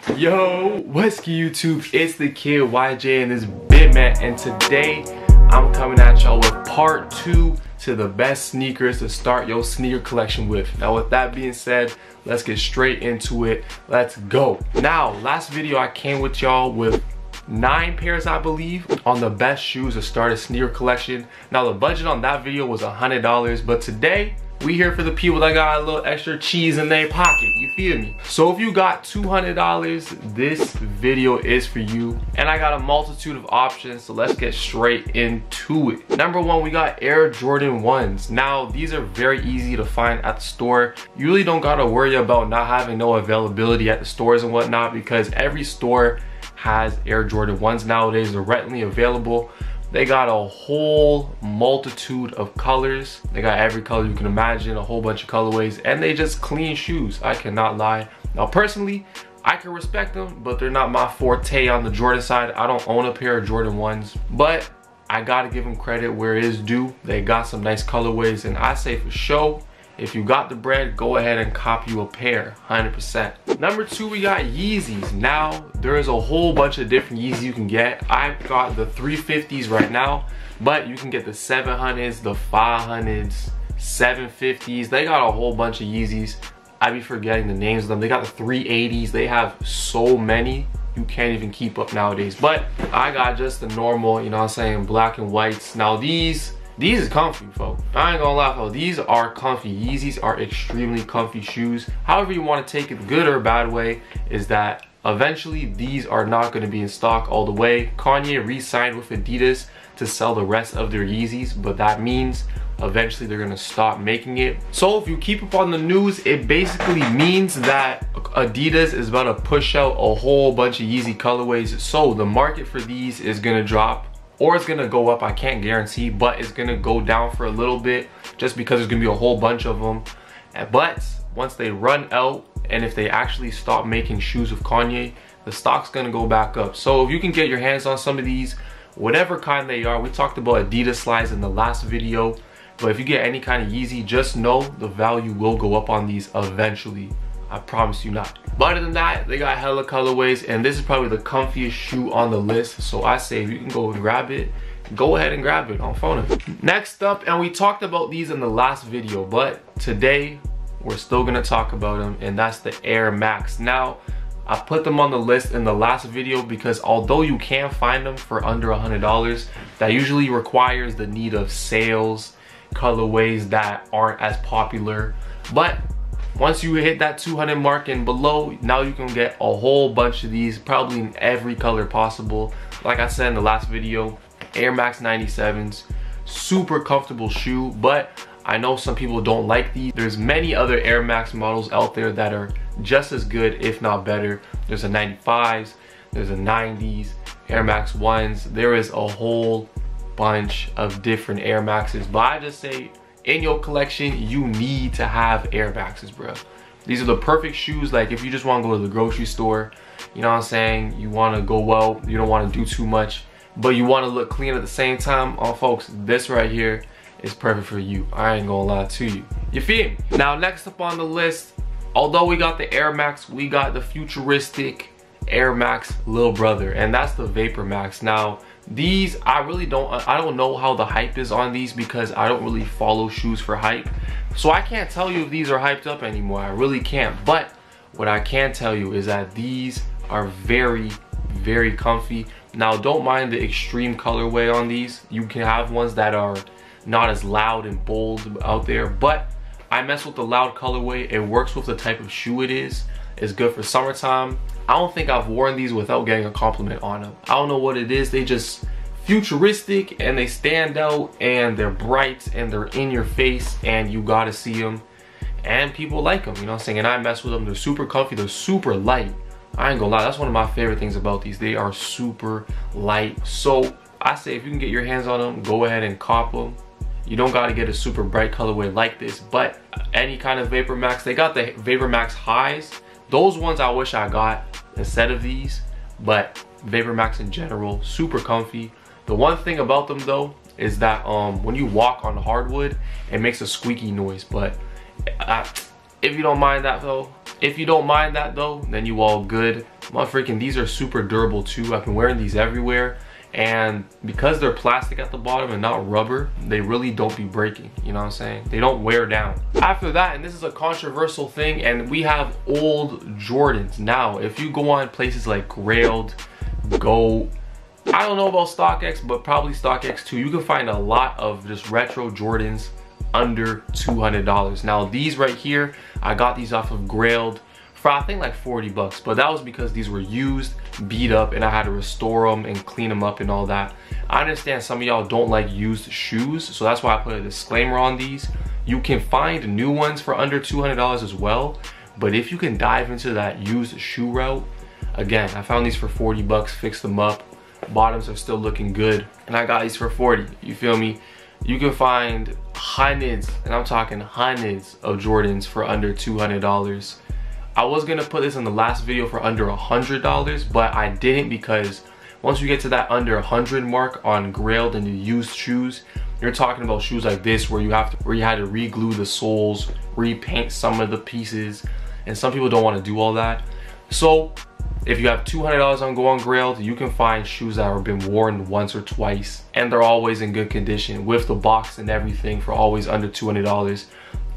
Yo, what's good YouTube? It's the kid YJ and this big man, and today I'm coming at y'all with part 2 to the best sneakers to start your sneaker collection with. Now with that being said, let's get straight into it. Let's go. Now, last video I came with y'all with 9 pairs, I believe, on the best shoes to start a sneaker collection. Now the budget on that video was $100, but today we here for the people that got a little extra cheese in their pocket, you feel me? So if you got $200, this video is for you. And I got a multitude of options, so let's get straight into it. Number 1, we got Air Jordan 1s. Now these are very easy to find at the store. You really don't gotta worry about not having no availability at the stores and whatnot, because every store has Air Jordan 1s nowadays. They're readily available. They got a whole multitude of colors. They got every color you can imagine, a whole bunch of colorways, and they just clean shoes, I cannot lie. Now personally, I can respect them, but they're not my forte on the Jordan side. I don't own a pair of Jordan 1s, but I gotta give them credit where it is due. They got some nice colorways, and I say for sure, if you got the bread, go ahead and cop you a pair, 100%. Number 2, we got Yeezys. Now, there is a whole bunch of different Yeezys you can get. I've got the 350s right now, but you can get the 700s, the 500s, 750s. They got a whole bunch of Yeezys. I be forgetting the names of them. They got the 380s. They have so many, you can't even keep up nowadays. But I got just the normal, you know what I'm saying, black and whites. Now these is comfy, folks. I ain't gonna lie, folks. These are comfy. Yeezys are extremely comfy shoes. However you want to take it, good or bad way, is that eventually these are not going to be in stock all the way. Kanye re-signed with Adidas to sell the rest of their Yeezys, but that means eventually they're going to stop making it. So if you keep up on the news, it basically means that Adidas is about to push out a whole bunch of Yeezy colorways. So the market for these is going to drop, or it's gonna go up. I can't guarantee, but it's gonna go down for a little bit just because there's gonna be a whole bunch of them. But once they run out, and if they actually stop making shoes with Kanye, the stock's gonna go back up. So if you can get your hands on some of these, whatever kind they are, we talked about Adidas slides in the last video, but if you get any kind of Yeezy, just know the value will go up on these eventually. I promise you not. But other than that, they got hella colorways, and this is probably the comfiest shoe on the list. So I say if you can go and grab it, go ahead and grab it on phone. Next up, and we talked about these in the last video, but today we're still gonna talk about them, and that's the Air Max. Now, I put them on the list in the last video because although you can find them for under $100, that usually requires the need of sales, colorways that aren't as popular. But once you hit that 200 mark and below, now you can get a whole bunch of these, probably in every color possible. Like I said in the last video, Air Max 97s, super comfortable shoe, but I know some people don't like these. There's many other Air Max models out there that are just as good, if not better. There's a 95s, there's a 90s, Air Max 1s. There is a whole bunch of different Air Maxes, but I just say, in your collection, you need to have Air Maxes, bro. These are the perfect shoes. Like if you just want to go to the grocery store, you know what I'm saying, you want to go out, you don't want to do too much, but you want to look clean at the same time. Oh folks, this right here is perfect for you. I ain't gonna lie to you. You feel me? Now next up on the list, although we got the Air Max, we got the futuristic Air Max little brother, and that's the Vapor Max. Now these, I don't know how the hype is on these because I don't really follow shoes for hype. So I can't tell you if these are hyped up anymore. I really can't. But what I can tell you is that these are very, very comfy. Now don't mind the extreme colorway on these. You can have ones that are not as loud and bold out there, but I mess with the loud colorway. It works with the type of shoe it is. It's good for summertime. I don't think I've worn these without getting a compliment on them. I don't know what it is. They just futuristic, and they stand out, and they're bright, and they're in your face, and you gotta see them, and people like them, you know what I'm saying? And I mess with them. They're super comfy. They're super light. I ain't gonna lie, that's one of my favorite things about these. They are super light. So I say if you can get your hands on them, go ahead and cop them. You don't gotta get a super bright colorway like this, but any kind of Vapor Max. They got the Vapor Max highs. Those ones I wish I got instead of these, but Vapor Max in general, super comfy. The one thing about them though is that when you walk on hardwood, it makes a squeaky noise. But if you don't mind that though, then you all good. these are super durable too. I've been wearing these everywhere, and because they're plastic at the bottom and not rubber, they really don't be breaking, you know what I'm saying? They don't wear down. After that, and this is a controversial thing, and we have old Jordans. Now, if you go on places like Grailed, Go, I don't know about StockX, but probably StockX too, you can find a lot of just retro Jordans under $200. Now these right here, I got these off of Grailed for I think like 40 bucks, but that was because these were used, beat up, and I had to restore them and clean them up and all that. I understand some of y'all don't like used shoes, so that's why I put a disclaimer on these. You can find new ones for under $200 as well, but if you can dive into that used shoe route, again, I found these for 40 bucks, fixed them up, bottoms are still looking good, and I got these for 40, you feel me? You can find hundreds, and I'm talking hundreds of Jordans for under $200. I was gonna put this in the last video for under $100, but I didn't, because once you get to that under 100 mark on Grailed and the used shoes, you're talking about shoes like this where you had to re-glue the soles, repaint some of the pieces, and some people don't want to do all that. So if you have $200 on Go on Grailed, you can find shoes that have been worn once or twice, and they're always in good condition with the box and everything for always under $200.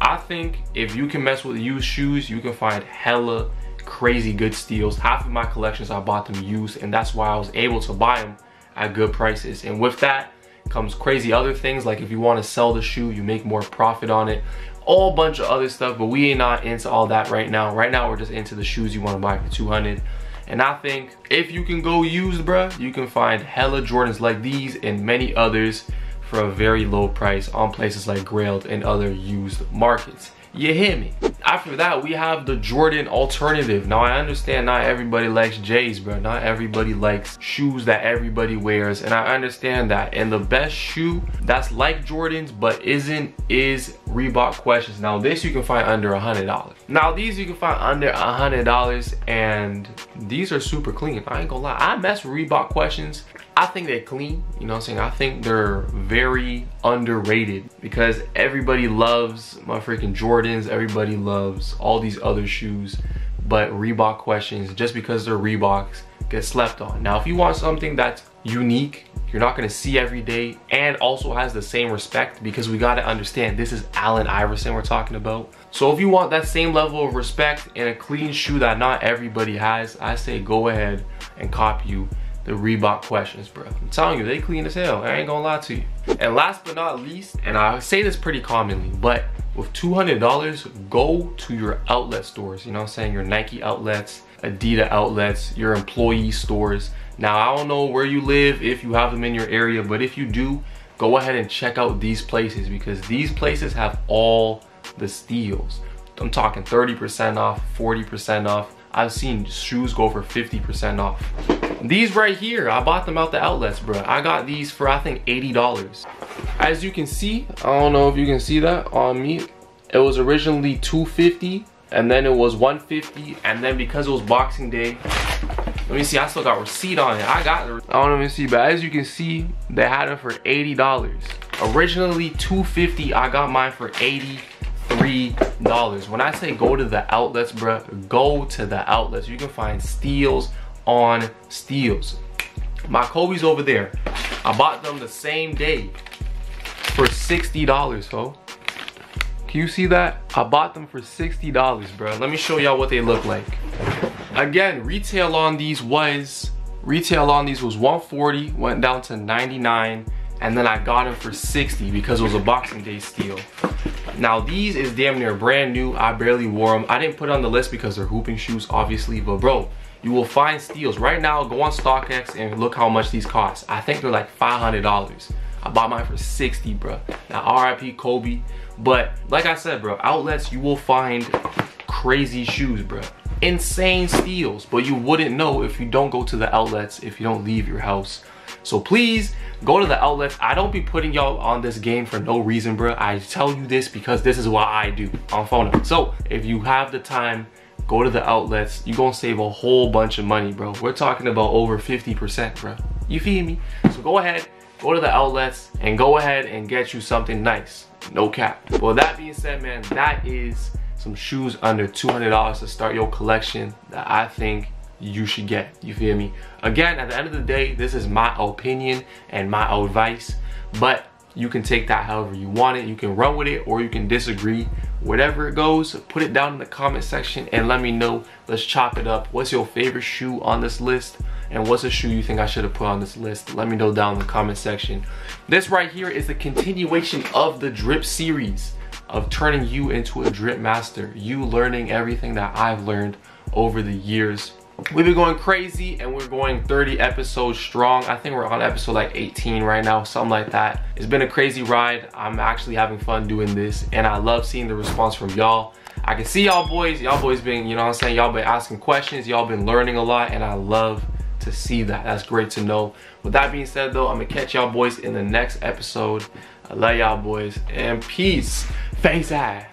I think if you can mess with used shoes, you can find hella crazy good steals. Half of my collections, I bought them used, and that's why I was able to buy them at good prices. And with that comes crazy other things, like if you want to sell the shoe, you make more profit on it. All bunch of other stuff, but we ain't not into all that right now. Right now, we're just into the shoes you want to buy for 200. And I think if you can go used, bruh, you can find hella Jordans like these and many others for a very low price on places like Grailed and other used markets. You hear me? After that, we have the Jordan alternative. Now I understand not everybody likes J's, bro. Not everybody likes shoes that everybody wears, and I understand that. And the best shoe that's like Jordans but isn't is Reebok Questions. Now this you can find under $100. Now these you can find under $100, and these are super clean. I ain't gonna lie, I mess with Reebok Questions. I think they're clean, you know what I'm saying? I think they're very underrated because everybody loves my freaking Jordans, everybody loves all these other shoes, but Reebok Questions, just because they're Reeboks, get slept on. Now if you want something that's unique, you're not gonna see every day, and also has the same respect, because we gotta understand this is Allen Iverson we're talking about. So if you want that same level of respect and a clean shoe that not everybody has, I say go ahead and cop you the Reebok Questions, bro. I'm telling you, they clean as hell. I ain't gonna lie to you. And last but not least, and I say this pretty commonly, but with $200, go to your outlet stores. You know what I'm saying? Your Nike outlets, Adidas outlets, your employee stores. Now, I don't know where you live, if you have them in your area, but if you do, go ahead and check out these places, because these places have all the steals. I'm talking 30% off, 40% off. I've seen shoes go for 50% off. These right here, I bought them out the outlets, bro. I got these for I think $80. As you can see, I don't know if you can see that on me, it was originally $250, and then it was $150, and then because it was Boxing Day, let me see, I still got receipt on it. I don't even see, but as you can see, they had it for $80. Originally $250, I got mine for $83. When I say go to the outlets, bruh, go to the outlets. You can find steals on steals. My Kobe's over there. I bought them the same day for $60, ho. Can you see that? I bought them for $60, bro. Let me show y'all what they look like. Again, retail on these was $140, went down to $99, and then I got them for $60 because it was a Boxing Day steal. Now these is damn near brand new. I barely wore them. I didn't put it on the list because they're hooping shoes, obviously, but bro, you will find steals. Right now, go on StockX and look how much these cost. I think they're like $500. I bought mine for $60, bro. Now RIP Kobe. But like I said, bro, outlets, you will find crazy shoes, bro. Insane steals, but you wouldn't know if you don't go to the outlets, if you don't leave your house. So please go to the outlets. I don't be putting y'all on this game for no reason, bro. I tell you this because this is what I do on phone. So if you have the time, go to the outlets. You're gonna save a whole bunch of money, bro. We're talking about over 50%, bro. You feel me? So go ahead, go to the outlets, and go ahead and get you something nice. No cap. Well, that being said, man, that is some shoes under $200 to start your collection that I think you should get. You feel me? Again, at the end of the day, this is my opinion and my advice, but you can take that however you want it. You can run with it or you can disagree. Whatever it goes, put it down in the comment section and let me know. Let's chop it up. What's your favorite shoe on this list? And what's a shoe you think I should have put on this list? Let me know down in the comment section. This right here is the continuation of the drip series, of turning you into a drip master. You learning everything that I've learned over the years. We've been going crazy and we're going 30 episodes strong. I think we're on episode like 18 right now, something like that. It's been a crazy ride. I'm actually having fun doing this and I love seeing the response from y'all. I can see y'all boys been, you know what I'm saying, y'all been asking questions, y'all been learning a lot, and I love to see that. That's great to know. With that being said though, I'm gonna catch y'all boys in the next episode. I love y'all boys and peace. Face ass.